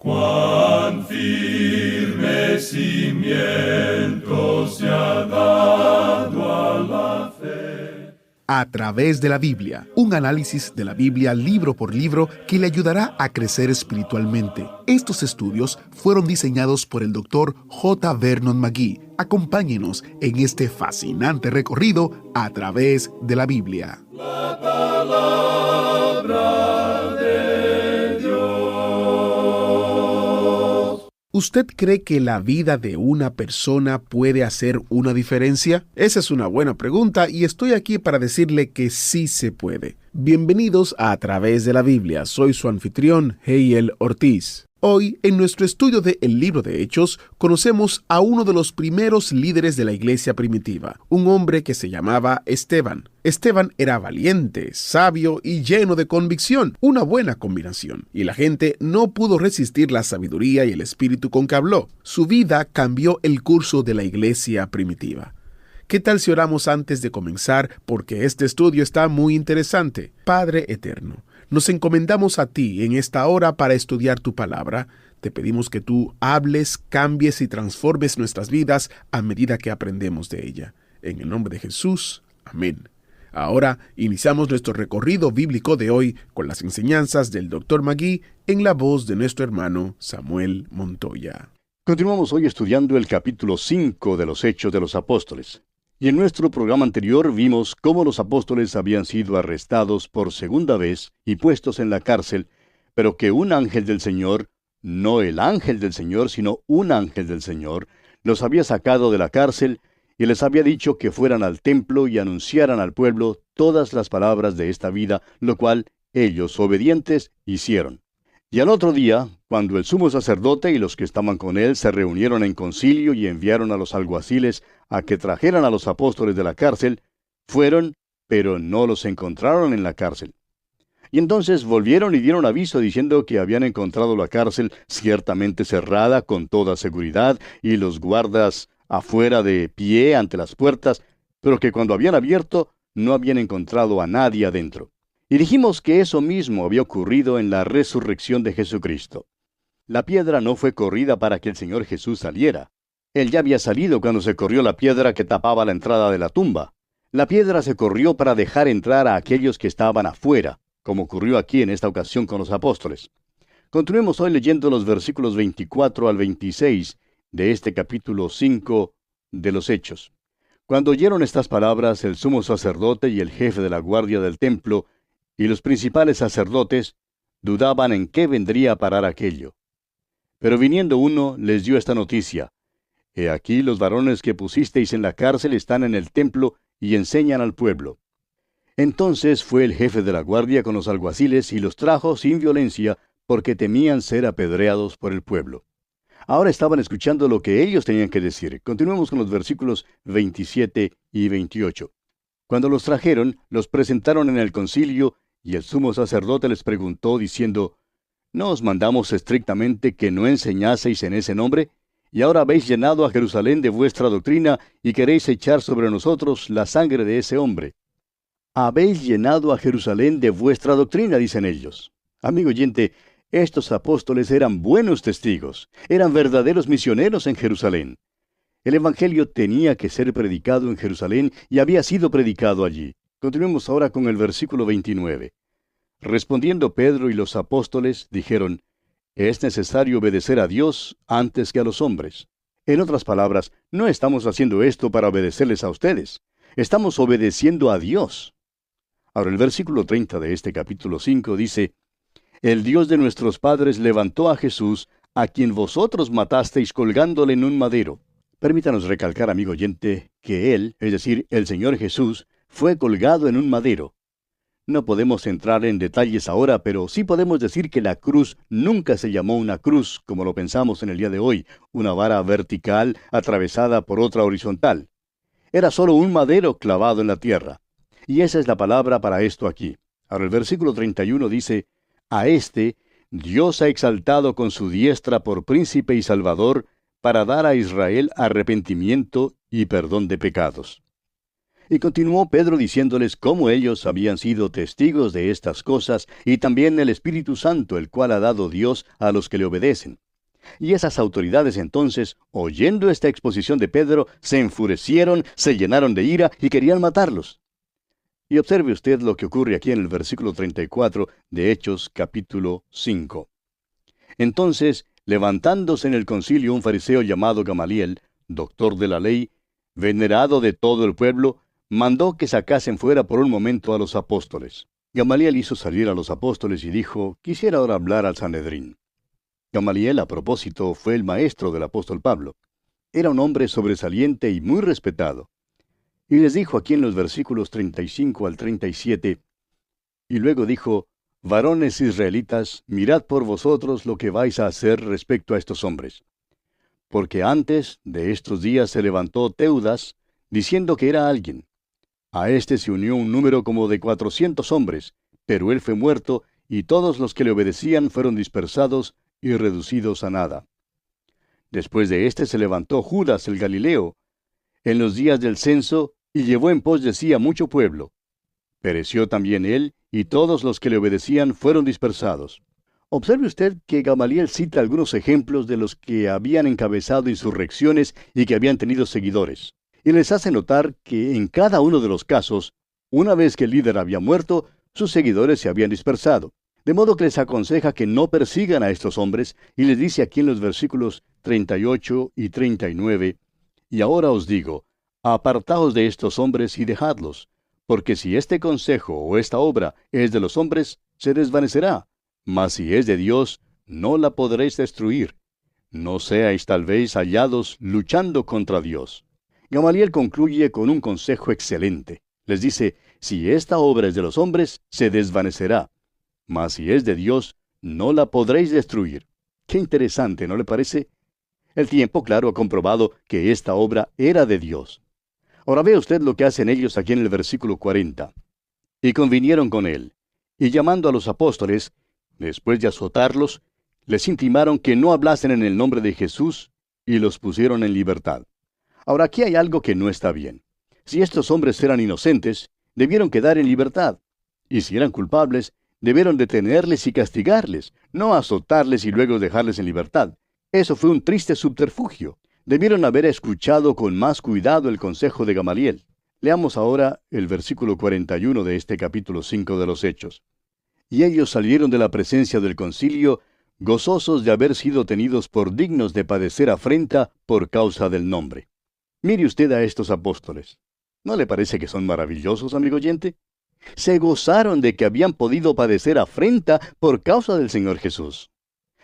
Cuán firme cimiento se ha dado a la fe. A través de la Biblia, un análisis de la Biblia libro por libro que le ayudará a crecer espiritualmente. Estos estudios fueron diseñados por el Dr. J. Vernon McGee. Acompáñenos en este fascinante recorrido a través de la Biblia. La palabra de Dios. ¿Usted cree que la vida de una persona puede hacer una diferencia? Esa es una buena pregunta y estoy aquí para decirle que sí se puede. Bienvenidos a Través de la Biblia. Soy su anfitrión, Heiel Ortiz. Hoy, en nuestro estudio de El Libro de Hechos, conocemos a uno de los primeros líderes de la iglesia primitiva, un hombre que se llamaba Esteban. Esteban era valiente, sabio y lleno de convicción, una buena combinación, y la gente no pudo resistir la sabiduría y el espíritu con que habló. Su vida cambió el curso de la iglesia primitiva. ¿Qué tal si oramos antes de comenzar? Porque este estudio está muy interesante. Padre eterno, nos encomendamos a ti en esta hora para estudiar tu palabra. Te pedimos que tú hables, cambies y transformes nuestras vidas a medida que aprendemos de ella. En el nombre de Jesús. Amén. Ahora iniciamos nuestro recorrido bíblico de hoy con las enseñanzas del Dr. McGee en la voz de nuestro hermano Samuel Montoya. Continuamos hoy estudiando el capítulo 5 de los Hechos de los Apóstoles. Y en nuestro programa anterior vimos cómo los apóstoles habían sido arrestados por segunda vez y puestos en la cárcel, pero que un ángel del Señor, no el ángel del Señor, sino un ángel del Señor, los había sacado de la cárcel y les había dicho que fueran al templo y anunciaran al pueblo todas las palabras de esta vida, lo cual ellos, obedientes, hicieron. Y al otro día, cuando el sumo sacerdote y los que estaban con él se reunieron en concilio y enviaron a los alguaciles a que trajeran a los apóstoles de la cárcel, fueron, pero no los encontraron en la cárcel. Y entonces volvieron y dieron aviso diciendo que habían encontrado la cárcel ciertamente cerrada con toda seguridad y los guardas afuera de pie ante las puertas, pero que cuando habían abierto no habían encontrado a nadie adentro. Y dijimos que eso mismo había ocurrido en la resurrección de Jesucristo. La piedra no fue corrida para que el Señor Jesús saliera. Él ya había salido cuando se corrió la piedra que tapaba la entrada de la tumba. La piedra se corrió para dejar entrar a aquellos que estaban afuera, como ocurrió aquí en esta ocasión con los apóstoles. Continuemos hoy leyendo los versículos 24 al 26 de este capítulo 5 de los Hechos. Cuando oyeron estas palabras, el sumo sacerdote y el jefe de la guardia del templo y los principales sacerdotes dudaban en qué vendría a parar aquello. Pero viniendo uno, les dio esta noticia: He aquí los varones que pusisteis en la cárcel están en el templo y enseñan al pueblo. Entonces fue el jefe de la guardia con los alguaciles y los trajo sin violencia, porque temían ser apedreados por el pueblo. Ahora estaban escuchando lo que ellos tenían que decir. Continuemos con los versículos 27 y 28. Cuando los trajeron, los presentaron en el concilio, y el sumo sacerdote les preguntó, diciendo: ¿No os mandamos estrictamente que no enseñaseis en ese nombre? Y ahora habéis llenado a Jerusalén de vuestra doctrina, y queréis echar sobre nosotros la sangre de ese hombre. Habéis llenado a Jerusalén de vuestra doctrina, dicen ellos. Amigo oyente, estos apóstoles eran buenos testigos, eran verdaderos misioneros en Jerusalén. El Evangelio tenía que ser predicado en Jerusalén y había sido predicado allí. Continuemos ahora con el versículo 29. Respondiendo Pedro y los apóstoles, dijeron: Es necesario obedecer a Dios antes que a los hombres. En otras palabras, no estamos haciendo esto para obedecerles a ustedes. Estamos obedeciendo a Dios. Ahora el versículo 30 de este capítulo 5 dice: El Dios de nuestros padres levantó a Jesús, a quien vosotros matasteis colgándole en un madero. Permítanos recalcar, amigo oyente, que Él, es decir, el Señor Jesús, fue colgado en un madero. No podemos entrar en detalles ahora, pero sí podemos decir que la cruz nunca se llamó una cruz, como lo pensamos en el día de hoy, una vara vertical atravesada por otra horizontal. Era solo un madero clavado en la tierra. Y esa es la palabra para esto aquí. Ahora el versículo 31 dice: A este Dios ha exaltado con su diestra por príncipe y salvador, para dar a Israel arrepentimiento y perdón de pecados. Y continuó Pedro diciéndoles cómo ellos habían sido testigos de estas cosas, y también el Espíritu Santo, el cual ha dado Dios a los que le obedecen. Y esas autoridades entonces, oyendo esta exposición de Pedro, se enfurecieron, se llenaron de ira y querían matarlos. Y observe usted lo que ocurre aquí en el versículo 34 de Hechos capítulo 5. Entonces, levantándose en el concilio un fariseo llamado Gamaliel, doctor de la ley, venerado de todo el pueblo, mandó que sacasen fuera por un momento a los apóstoles. Gamaliel hizo salir a los apóstoles y dijo: quisiera ahora hablar al Sanedrín. Gamaliel, a propósito, fue el maestro del apóstol Pablo. Era un hombre sobresaliente y muy respetado. Y les dijo aquí en los versículos 35 al 37, y luego dijo: varones israelitas, mirad por vosotros lo que vais a hacer respecto a estos hombres. Porque antes de estos días se levantó Teudas, diciendo que era alguien. A éste se unió un número como de 400 hombres, pero él fue muerto, y todos los que le obedecían fueron dispersados y reducidos a nada. Después de éste se levantó Judas el Galileo, en los días del censo, y llevó en pos de sí a mucho pueblo. Pereció también él, y todos los que le obedecían fueron dispersados. Observe usted que Gamaliel cita algunos ejemplos de los que habían encabezado insurrecciones y que habían tenido seguidores. Y les hace notar que en cada uno de los casos, una vez que el líder había muerto, sus seguidores se habían dispersado. De modo que les aconseja que no persigan a estos hombres, y les dice aquí en los versículos 38 y 39, y ahora os digo, apartaos de estos hombres y dejadlos, porque si este consejo o esta obra es de los hombres, se desvanecerá, mas si es de Dios, no la podréis destruir. No seáis tal vez hallados luchando contra Dios. Gamaliel concluye con un consejo excelente. Les dice: si esta obra es de los hombres, se desvanecerá, mas si es de Dios, no la podréis destruir. Qué interesante, ¿no le parece? El tiempo, claro, ha comprobado que esta obra era de Dios. Ahora vea usted lo que hacen ellos aquí en el versículo 40. Y convinieron con él, y llamando a los apóstoles, después de azotarlos, les intimaron que no hablasen en el nombre de Jesús, y los pusieron en libertad. Ahora aquí hay algo que no está bien. Si estos hombres eran inocentes, debieron quedar en libertad. Y si eran culpables, debieron detenerles y castigarles, no azotarles y luego dejarles en libertad. Eso fue un triste subterfugio. Debieron haber escuchado con más cuidado el consejo de Gamaliel. Leamos ahora el versículo 41 de este capítulo 5 de los Hechos. Y ellos salieron de la presencia del concilio, gozosos de haber sido tenidos por dignos de padecer afrenta por causa del nombre. Mire usted a estos apóstoles. ¿No le parece que son maravillosos, amigo oyente? Se gozaron de que habían podido padecer afrenta por causa del Señor Jesús.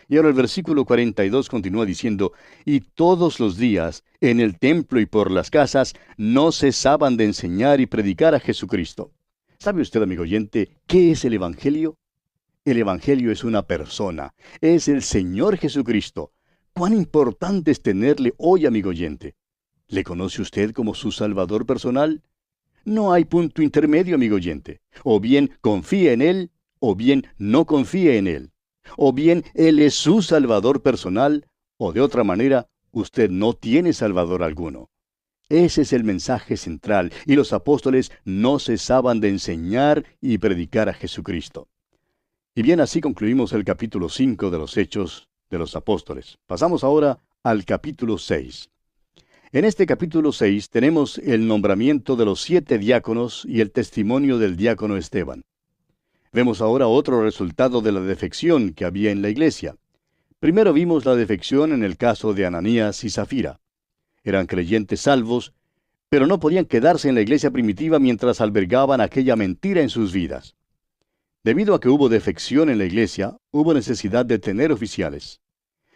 Y ahora el versículo 42 continúa diciendo: y todos los días, en el templo y por las casas, no cesaban de enseñar y predicar a Jesucristo. ¿Sabe usted, amigo oyente, qué es el Evangelio? El Evangelio es una persona, es el Señor Jesucristo. ¿Cuán importante es tenerle hoy, amigo oyente? ¿Le conoce usted como su Salvador personal? No hay punto intermedio, amigo oyente. O bien confíe en Él, o bien no confíe en Él. O bien Él es su Salvador personal, o de otra manera, usted no tiene Salvador alguno. Ese es el mensaje central, y los apóstoles no cesaban de enseñar y predicar a Jesucristo. Y bien, así concluimos el capítulo 5 de los Hechos de los Apóstoles. Pasamos ahora al capítulo 6. En este capítulo 6 tenemos el nombramiento de los 7 diáconos y el testimonio del diácono Esteban. Vemos ahora otro resultado de la defección que había en la iglesia. Primero vimos la defección en el caso de Ananías y Zafira. Eran creyentes salvos, pero no podían quedarse en la iglesia primitiva mientras albergaban aquella mentira en sus vidas. Debido a que hubo defección en la iglesia, hubo necesidad de tener oficiales.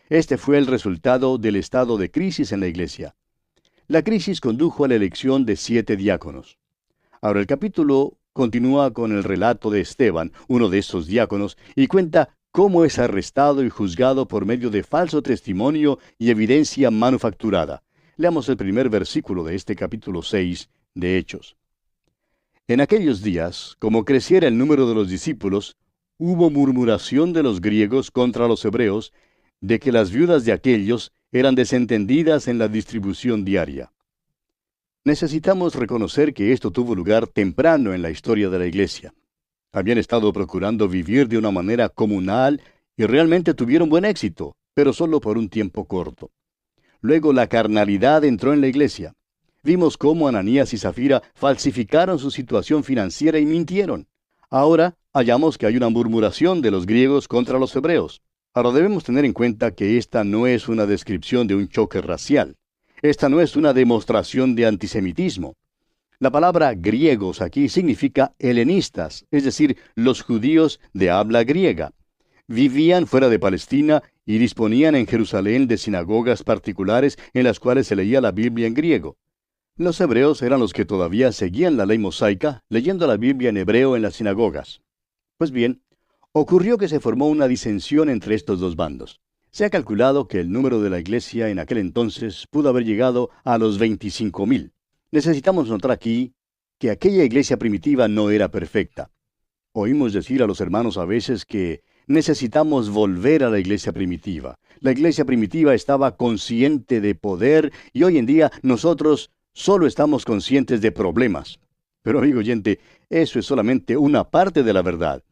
Este fue el resultado del estado de crisis en la iglesia. La crisis condujo a la elección de 7 diáconos. Ahora el capítulo continúa con el relato de Esteban, uno de estos diáconos, y cuenta cómo es arrestado y juzgado por medio de falso testimonio y evidencia manufacturada. Leamos el primer versículo de este capítulo 6 de Hechos. En aquellos días, como creciera el número de los discípulos, hubo murmuración de los griegos contra los hebreos, de que las viudas de aquellos eran desentendidas en la distribución diaria. Necesitamos reconocer que esto tuvo lugar temprano en la historia de la iglesia. Habían estado procurando vivir de una manera comunal y realmente tuvieron buen éxito, pero solo por un tiempo corto. Luego la carnalidad entró en la iglesia. Vimos cómo Ananías y Zafira falsificaron su situación financiera y mintieron. Ahora hallamos que hay una murmuración de los griegos contra los hebreos. Ahora debemos tener en cuenta que esta no es una descripción de un choque racial. Esta no es una demostración de antisemitismo. La palabra griegos aquí significa helenistas, es decir, los judíos de habla griega. Vivían fuera de Palestina y disponían en Jerusalén de sinagogas particulares en las cuales se leía la Biblia en griego. Los hebreos eran los que todavía seguían la ley mosaica, leyendo la Biblia en hebreo en las sinagogas. Pues bien, ocurrió que se formó una disensión entre estos dos bandos. Se ha calculado que el número de la iglesia en aquel entonces pudo haber llegado a los 25,000. Necesitamos notar aquí que aquella iglesia primitiva no era perfecta. Oímos decir a los hermanos a veces que necesitamos volver a la iglesia primitiva. La iglesia primitiva estaba consciente de poder y hoy en día nosotros solo estamos conscientes de problemas. Pero amigo oyente, eso es solamente una parte de la verdad.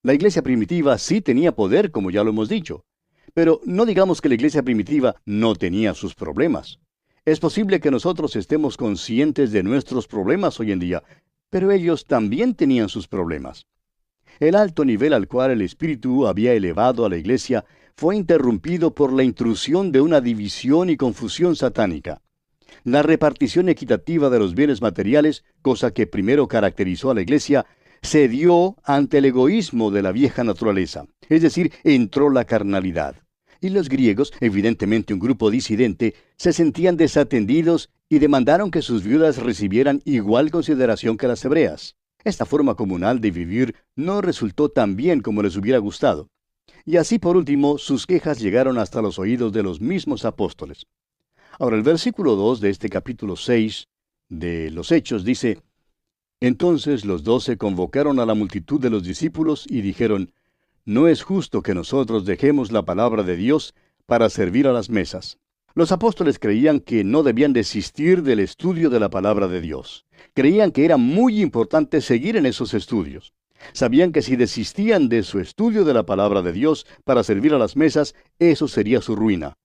La iglesia primitiva sí tenía poder, como ya lo hemos dicho. Pero no digamos que la iglesia primitiva no tenía sus problemas. Es posible que nosotros estemos conscientes de nuestros problemas hoy en día, pero ellos también tenían sus problemas. El alto nivel al cual el Espíritu había elevado a la iglesia fue interrumpido por la intrusión de una división y confusión satánica. La repartición equitativa de los bienes materiales, cosa que primero caracterizó a la iglesia, se dio ante el egoísmo de la vieja naturaleza, es decir, entró la carnalidad. Y los griegos, evidentemente un grupo disidente, se sentían desatendidos y demandaron que sus viudas recibieran igual consideración que las hebreas. Esta forma comunal de vivir no resultó tan bien como les hubiera gustado. Y así por último, sus quejas llegaron hasta los oídos de los mismos apóstoles. Ahora el versículo 2 de este capítulo 6 de los Hechos dice: Entonces los 12 convocaron a la multitud de los discípulos y dijeron: No es justo que nosotros dejemos la palabra de Dios para servir a las mesas. Los apóstoles creían que no debían desistir del estudio de la palabra de Dios. Creían que era muy importante seguir en esos estudios. Sabían que si desistían de su estudio de la palabra de Dios para servir a las mesas, eso sería su ruina.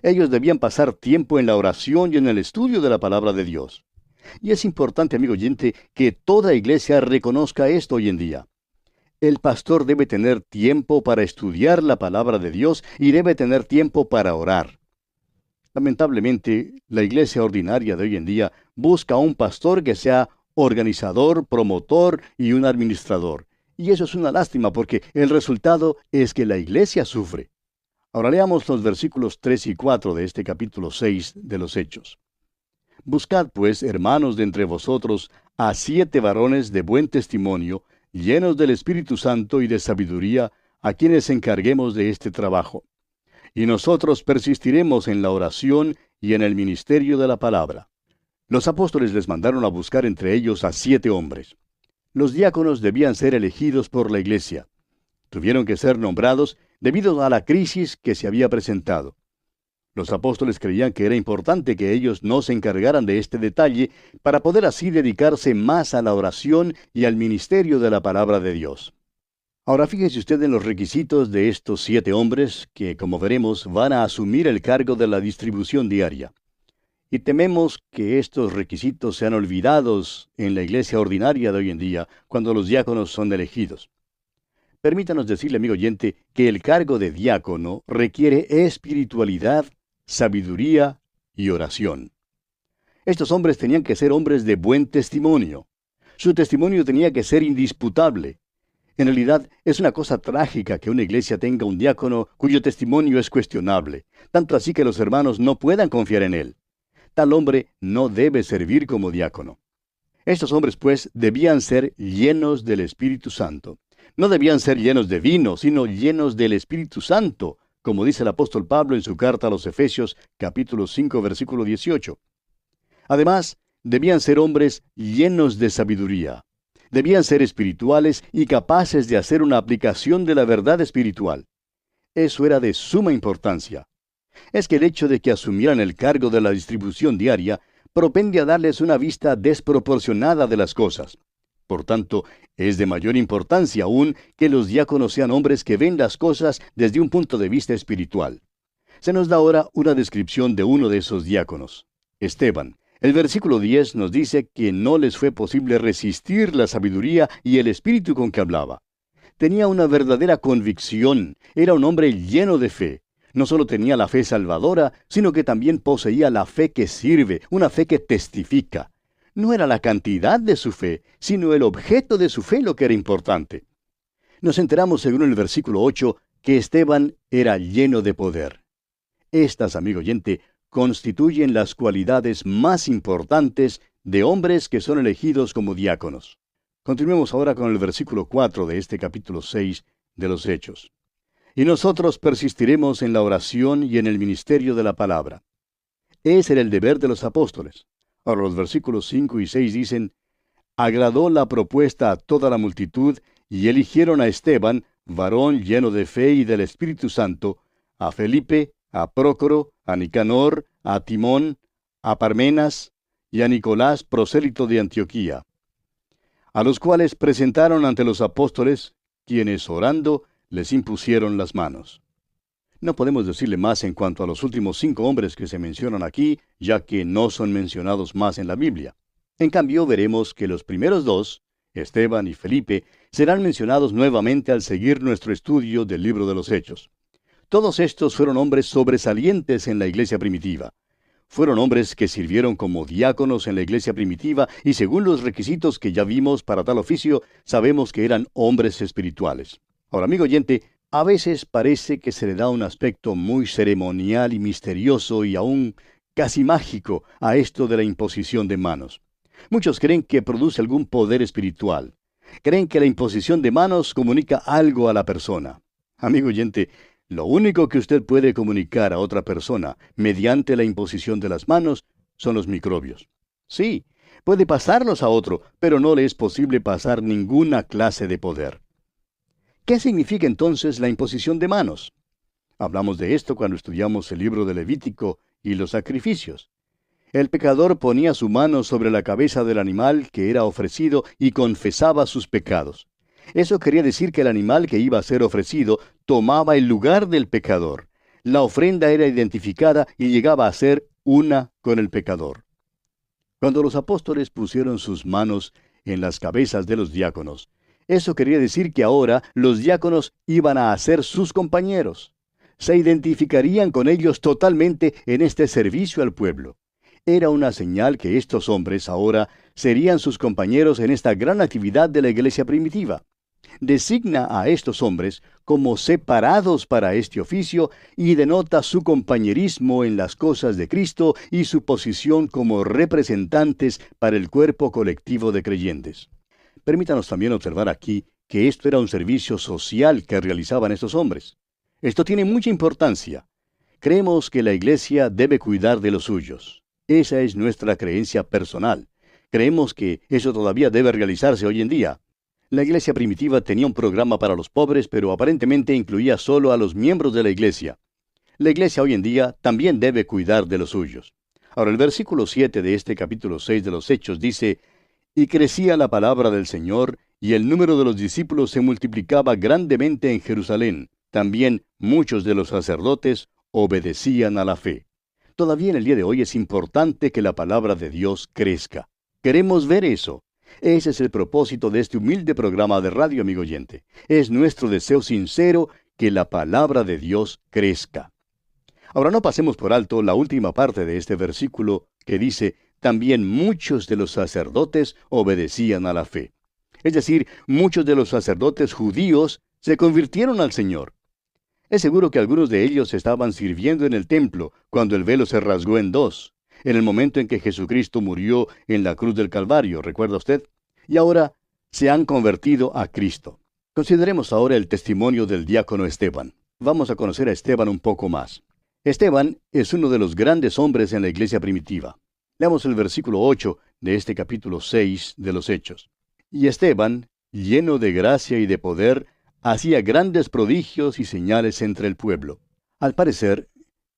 Ellos debían pasar tiempo en la oración y en el estudio de la palabra de Dios. Y es importante, amigo oyente, que toda iglesia reconozca esto hoy en día. El pastor debe tener tiempo para estudiar la palabra de Dios y debe tener tiempo para orar. Lamentablemente, la iglesia ordinaria de hoy en día busca a un pastor que sea organizador, promotor y un administrador. Y eso es una lástima porque el resultado es que la iglesia sufre. Ahora leamos los versículos 3 y 4 de este capítulo 6 de los Hechos. Buscad, pues, hermanos de entre vosotros, a 7 varones de buen testimonio, llenos del Espíritu Santo y de sabiduría, a quienes encarguemos de este trabajo. Y nosotros persistiremos en la oración y en el ministerio de la palabra. Los apóstoles les mandaron a buscar entre ellos a 7 hombres. Los diáconos debían ser elegidos por la iglesia. Tuvieron que ser nombrados debido a la crisis que se había presentado. Los apóstoles creían que era importante que ellos no se encargaran de este detalle para poder así dedicarse más a la oración y al ministerio de la palabra de Dios. Ahora fíjese usted en los requisitos de estos 7 hombres que, como veremos, van a asumir el cargo de la distribución diaria. Y tememos que estos requisitos sean olvidados en la iglesia ordinaria de hoy en día, cuando los diáconos son elegidos. Permítanos decirle, amigo oyente, que el cargo de diácono requiere espiritualidad, sabiduría y oración. Estos hombres tenían que ser hombres de buen testimonio. Su testimonio tenía que ser indisputable. En realidad, es una cosa trágica que una iglesia tenga un diácono cuyo testimonio es cuestionable, tanto así que los hermanos no puedan confiar en él. Tal hombre no debe servir como diácono. Estos hombres, pues, debían ser llenos del Espíritu Santo. No debían ser llenos de vino, sino llenos del Espíritu Santo, como dice el apóstol Pablo en su carta a los Efesios, capítulo 5, versículo 18. Además, debían ser hombres llenos de sabiduría. Debían ser espirituales y capaces de hacer una aplicación de la verdad espiritual. Eso era de suma importancia. Es que el hecho de que asumieran el cargo de la distribución diaria propende a darles una vista desproporcionada de las cosas. Por tanto, es de mayor importancia aún que los diáconos sean hombres que ven las cosas desde un punto de vista espiritual. Se nos da ahora una descripción de uno de esos diáconos, Esteban. El versículo 10 nos dice que no les fue posible resistir la sabiduría y el espíritu con que hablaba. Tenía una verdadera convicción, era un hombre lleno de fe. No solo tenía la fe salvadora, sino que también poseía la fe que sirve, una fe que testifica. No era la cantidad de su fe, sino el objeto de su fe lo que era importante. Nos enteramos, según el versículo 8, que Esteban era lleno de poder. Estas, amigo oyente, constituyen las cualidades más importantes de hombres que son elegidos como diáconos. Continuemos ahora con el versículo 4 de este capítulo 6 de los Hechos. Y nosotros persistiremos en la oración y en el ministerio de la palabra. Ese era el deber de los apóstoles. Ahora los versículos 5 y 6 dicen, agradó la propuesta a toda la multitud, y eligieron a Esteban, varón lleno de fe y del Espíritu Santo, a Felipe, a Prócoro, a Nicanor, a Timón, a Parmenas, y a Nicolás, prosélito de Antioquía, a los cuales presentaron ante los apóstoles, quienes orando les impusieron las manos. No podemos decirle más en cuanto a los últimos 5 hombres que se mencionan aquí, ya que no son mencionados más en la Biblia. En cambio, veremos que los primeros 2, Esteban y Felipe, serán mencionados nuevamente al seguir nuestro estudio del libro de los Hechos. Todos estos fueron hombres sobresalientes en la iglesia primitiva. Fueron hombres que sirvieron como diáconos en la iglesia primitiva y según los requisitos que ya vimos para tal oficio, sabemos que eran hombres espirituales. Ahora, amigo oyente, a veces parece que se le da un aspecto muy ceremonial y misterioso y aún casi mágico a esto de la imposición de manos. Muchos creen que produce algún poder espiritual. Creen que la imposición de manos comunica algo a la persona. Amigo oyente, lo único que usted puede comunicar a otra persona mediante la imposición de las manos son los microbios. Sí, puede pasarlos a otro, pero no le es posible pasar ninguna clase de poder. ¿Qué significa entonces la imposición de manos? Hablamos de esto cuando estudiamos el libro de Levítico y los sacrificios. El pecador ponía su mano sobre la cabeza del animal que era ofrecido y confesaba sus pecados. Eso quería decir que el animal que iba a ser ofrecido tomaba el lugar del pecador. La ofrenda era identificada y llegaba a ser una con el pecador. Cuando los apóstoles pusieron sus manos en las cabezas de los diáconos, eso quería decir que ahora los diáconos iban a ser sus compañeros. Se identificarían con ellos totalmente en este servicio al pueblo. Era una señal que estos hombres ahora serían sus compañeros en esta gran actividad de la iglesia primitiva. Designa a estos hombres como separados para este oficio y denota su compañerismo en las cosas de Cristo y su posición como representantes para el cuerpo colectivo de creyentes. Permítanos también observar aquí que esto era un servicio social que realizaban estos hombres. Esto tiene mucha importancia. Creemos que la iglesia debe cuidar de los suyos. Esa es nuestra creencia personal. Creemos que eso todavía debe realizarse hoy en día. La iglesia primitiva tenía un programa para los pobres, pero aparentemente incluía solo a los miembros de la iglesia. La iglesia hoy en día también debe cuidar de los suyos. Ahora, el versículo 7 de este capítulo 6 de los Hechos dice, y crecía la palabra del Señor, y el número de los discípulos se multiplicaba grandemente en Jerusalén. También muchos de los sacerdotes obedecían a la fe. Todavía en el día de hoy es importante que la palabra de Dios crezca. Queremos ver eso. Ese es el propósito de este humilde programa de radio, amigo oyente. Es nuestro deseo sincero que la palabra de Dios crezca. Ahora no pasemos por alto la última parte de este versículo que dice, también muchos de los sacerdotes obedecían a la fe. Es decir, muchos de los sacerdotes judíos se convirtieron al Señor. Es seguro que algunos de ellos estaban sirviendo en el templo cuando el velo se rasgó en dos, en el momento en que Jesucristo murió en la cruz del Calvario, ¿recuerda usted? Y ahora se han convertido a Cristo. Consideremos ahora el testimonio del diácono Esteban. Vamos a conocer a Esteban un poco más. Esteban es uno de los grandes hombres en la iglesia primitiva. Leamos el versículo 8 de este capítulo 6 de los Hechos. Y Esteban, lleno de gracia y de poder, hacía grandes prodigios y señales entre el pueblo. Al parecer,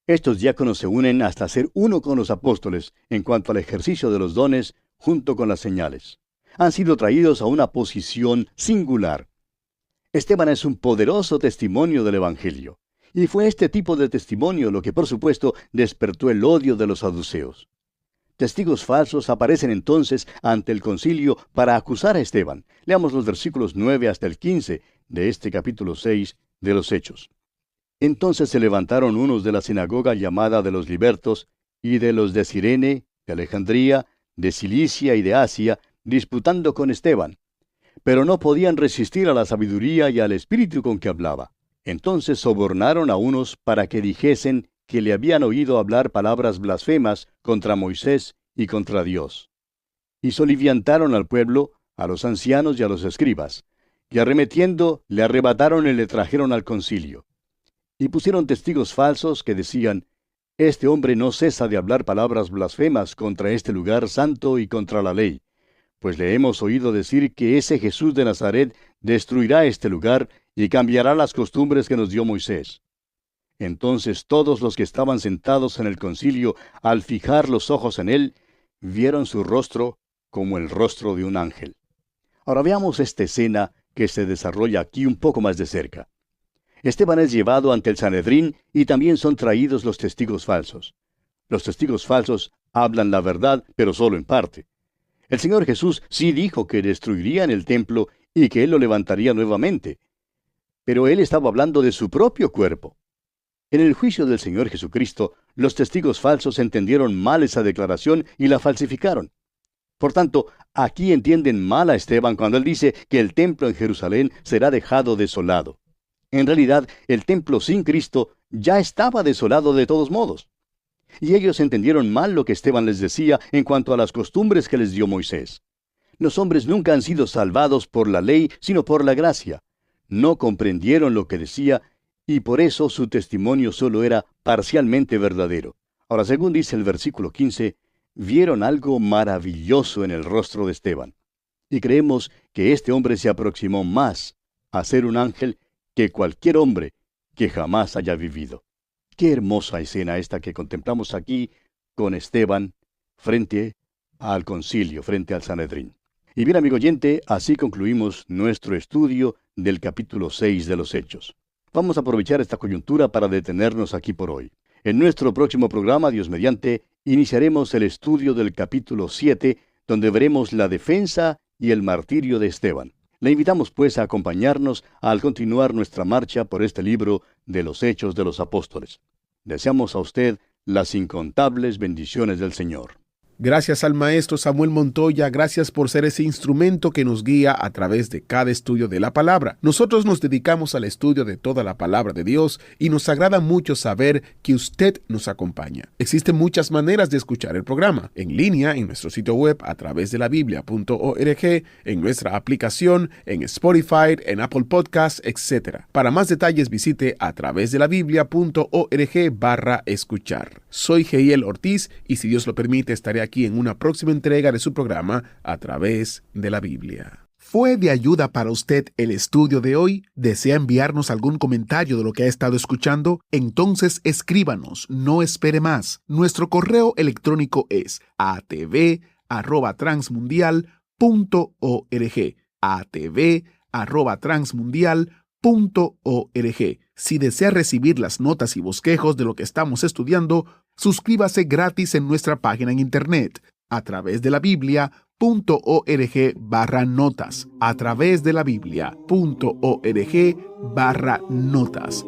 Estos diáconos se unen hasta ser uno con los apóstoles en cuanto al ejercicio de los dones junto con las señales. Han sido traídos a una posición singular. Esteban es un poderoso testimonio del Evangelio. Y fue este tipo de testimonio lo que, por supuesto, despertó el odio de los saduceos. Testigos falsos aparecen entonces ante el concilio para acusar a Esteban. Leamos los versículos 9 hasta el 15 de este capítulo 6 de los Hechos. Entonces se levantaron unos de la sinagoga llamada de los libertos, y de los de Cirene, de Alejandría, de Cilicia y de Asia, disputando con Esteban. Pero no podían resistir a la sabiduría y al espíritu con que hablaba. Entonces sobornaron a unos para que dijesen que le habían oído hablar palabras blasfemas contra Moisés y contra Dios. Y soliviantaron al pueblo, a los ancianos y a los escribas, y arremetiendo le arrebataron y le trajeron al concilio. Y pusieron testigos falsos que decían: Este hombre no cesa de hablar palabras blasfemas contra este lugar santo y contra la ley, pues le hemos oído decir que ese Jesús de Nazaret destruirá este lugar y cambiará las costumbres que nos dio Moisés. Entonces todos los que estaban sentados en el concilio, al fijar los ojos en él, vieron su rostro como el rostro de un ángel. Ahora veamos esta escena que se desarrolla aquí un poco más de cerca. Esteban es llevado ante el Sanedrín y también son traídos los testigos falsos. Los testigos falsos hablan la verdad, pero solo en parte. El Señor Jesús sí dijo que destruirían el templo y que Él lo levantaría nuevamente. Pero Él estaba hablando de su propio cuerpo. En el juicio del Señor Jesucristo, los testigos falsos entendieron mal esa declaración y la falsificaron. Por tanto, aquí entienden mal a Esteban cuando él dice que el templo en Jerusalén será dejado desolado. En realidad, el templo sin Cristo ya estaba desolado de todos modos. Y ellos entendieron mal lo que Esteban les decía en cuanto a las costumbres que les dio Moisés. Los hombres nunca han sido salvados por la ley, sino por la gracia. No comprendieron lo que decía, y por eso su testimonio solo era parcialmente verdadero. Ahora, según dice el versículo 15, vieron algo maravilloso en el rostro de Esteban. Y creemos que este hombre se aproximó más a ser un ángel que cualquier hombre que jamás haya vivido. Qué hermosa escena esta que contemplamos aquí con Esteban frente al concilio, frente al Sanedrín. Y bien, amigo oyente, así concluimos nuestro estudio del capítulo 6 de los Hechos. Vamos a aprovechar esta coyuntura para detenernos aquí por hoy. En nuestro próximo programa, Dios mediante, iniciaremos el estudio del capítulo 7, donde veremos la defensa y el martirio de Esteban. Le invitamos pues a acompañarnos al continuar nuestra marcha por este libro de los Hechos de los Apóstoles. Deseamos a usted las incontables bendiciones del Señor. Gracias al maestro Samuel Montoya, gracias por ser ese instrumento que nos guía a través de cada estudio de la palabra. Nosotros nos dedicamos al estudio de toda la palabra de Dios y nos agrada mucho saber que usted nos acompaña. Existen muchas maneras de escuchar el programa: en línea, en nuestro sitio web a través de labiblia.org, en nuestra aplicación, en Spotify, en Apple Podcasts, etc. Para más detalles visite a través de labiblia.org/escuchar. Soy Geiel Ortiz y si Dios lo permite estaré aquí en una próxima entrega de su programa A Través de la Biblia. ¿Fue de ayuda para usted el estudio de hoy? ¿Desea enviarnos algún comentario de lo que ha estado escuchando? Entonces escríbanos, no espere más. Nuestro correo electrónico es atv@transmundial.org. atv@transmundial.org. Si desea recibir las notas y bosquejos de lo que estamos estudiando, suscríbase gratis en nuestra página en internet a través de la Biblia.org/notas. A través de la Biblia.org/notas.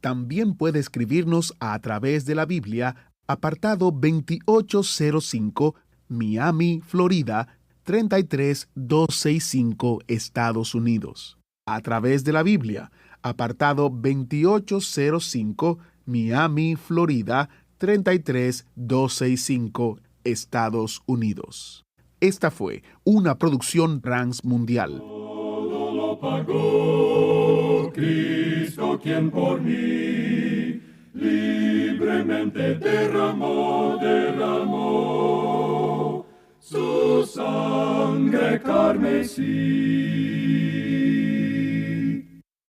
También puede escribirnos a través de la Biblia, apartado 2805, Miami, Florida 33265, Estados Unidos. A través de la Biblia, apartado 2805, Miami, Florida 33265, Estados Unidos. Esta fue una producción Transmundial. Todo lo pagó Cristo, quien por mí libremente derramó su sangre carmesí.